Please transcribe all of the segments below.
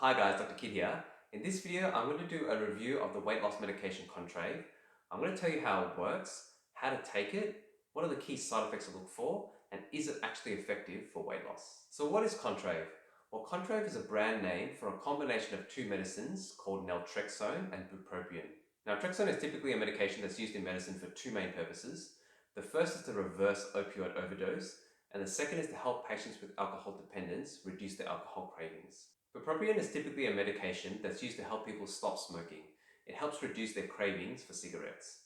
Hi guys, Dr. Kid here. In this video, I'm going to do a review of the weight loss medication Contrave. I'm going to tell you how it works, how to take it, what are the key side effects to look for, and is it actually effective for weight loss? So what is Contrave? Well, Contrave is a brand name for a combination of two medicines called Naltrexone and Bupropion. Naltrexone is typically a medication that's used in medicine for two main purposes. The first is to reverse opioid overdose, and the second is to help patients with alcohol dependence reduce their alcohol cravings. Bupropion is typically a medication that's used to help people stop smoking. It helps reduce their cravings for cigarettes.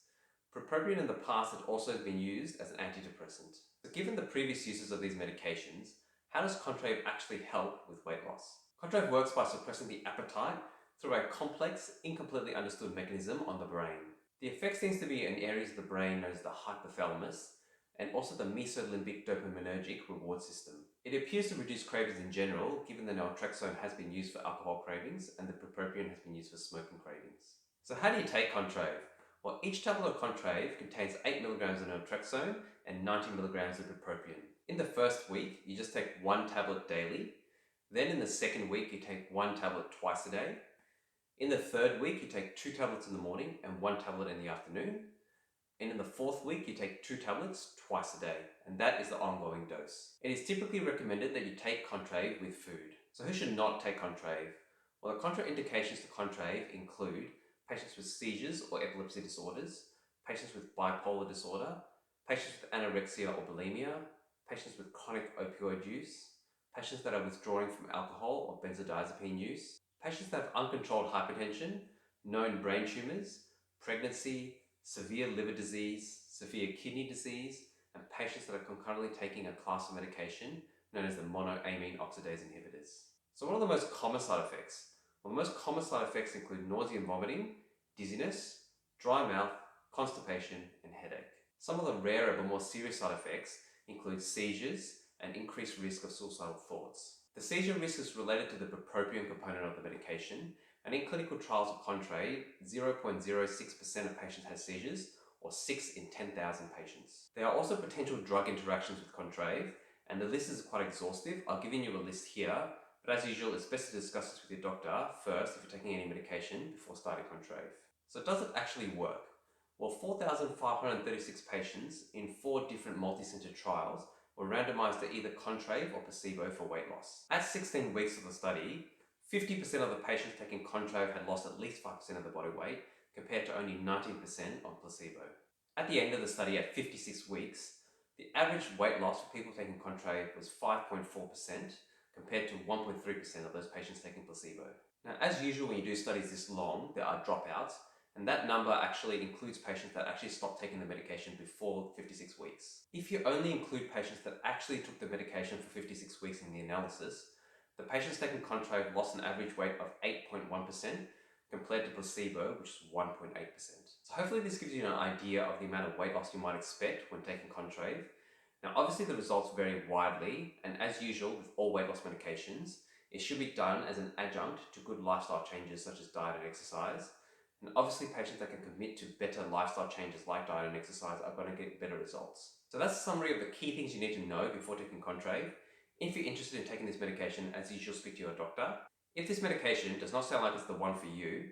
Bupropion in the past has also been used as an antidepressant. But given the previous uses of these medications, how does Contrave actually help with weight loss? Contrave works by suppressing the appetite through a complex, incompletely understood mechanism on the brain. The effect seems to be in areas of the brain known as the hypothalamus, and also the mesolimbic dopaminergic reward system. It appears to reduce cravings in general, given that naltrexone has been used for alcohol cravings and the bupropion has been used for smoking cravings. So how do you take Contrave? Well, each tablet of Contrave contains 8 mg of naltrexone and 90 mg of bupropion. In the first week, you just take one tablet daily. Then in the second week, you take one tablet twice a day. In the third week, you take 2 tablets in the morning and 1 tablet in the afternoon. And in the fourth week, you take 2 tablets twice a day, and that is the ongoing dose. It is typically recommended that you take Contrave with food. So who should not take Contrave? Well, the contraindications to Contrave include patients with seizures or epilepsy disorders, patients with bipolar disorder, patients with anorexia or bulimia, patients with chronic opioid use, patients that are withdrawing from alcohol or benzodiazepine use, patients that have uncontrolled hypertension, known brain tumors, pregnancy, severe liver disease, severe kidney disease, and patients that are concurrently taking a class of medication known as the monoamine oxidase inhibitors. So what are the most common side effects? Well, the most common side effects include nausea and vomiting, dizziness, dry mouth, constipation, and headache. Some of the rarer but more serious side effects include seizures and increased risk of suicidal thoughts. The seizure risk is related to the bupropion component of the medication, and in clinical trials of Contrave, 0.06% of patients had seizures, or 6 in 10,000 patients. There are also potential drug interactions with Contrave, and the list is quite exhaustive. I've given you a list here, but as usual, it's best to discuss this with your doctor first if you're taking any medication before starting Contrave. So does it actually work? Well, 4,536 patients in 4 different multi-center trials were randomized to either Contrave or placebo for weight loss. At 16 weeks of the study, 50% of the patients taking Contrave had lost at least 5% of their body weight, compared to only 19% on placebo. At the end of the study, at 56 weeks, the average weight loss for people taking Contrave was 5.4%, compared to 1.3% of those patients taking placebo. Now, as usual, when you do studies this long, there are dropouts, and that number actually includes patients that actually stopped taking the medication before 56 weeks. If you only include patients that actually took the medication for 56 weeks in the analysis, the patients taking Contrave lost an average weight of 8.1% compared to placebo, which is 1.8%. So hopefully this gives you an idea of the amount of weight loss you might expect when taking Contrave. Now obviously the results vary widely, and as usual with all weight loss medications, it should be done as an adjunct to good lifestyle changes such as diet and exercise. And obviously patients that can commit to better lifestyle changes like diet and exercise are going to get better results. So that's a summary of the key things you need to know before taking Contrave. If you're interested in taking this medication, as usual, speak to your doctor. If this medication does not sound like it's the one for you,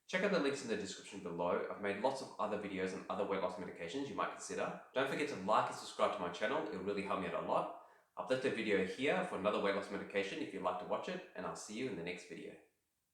check out the links in the description below. I've made lots of other videos on other weight loss medications you might consider. Don't forget to like and subscribe to my channel. It'll really help me out a lot. I've left a video here for another weight loss medication if you'd like to watch it, and I'll see you in the next video.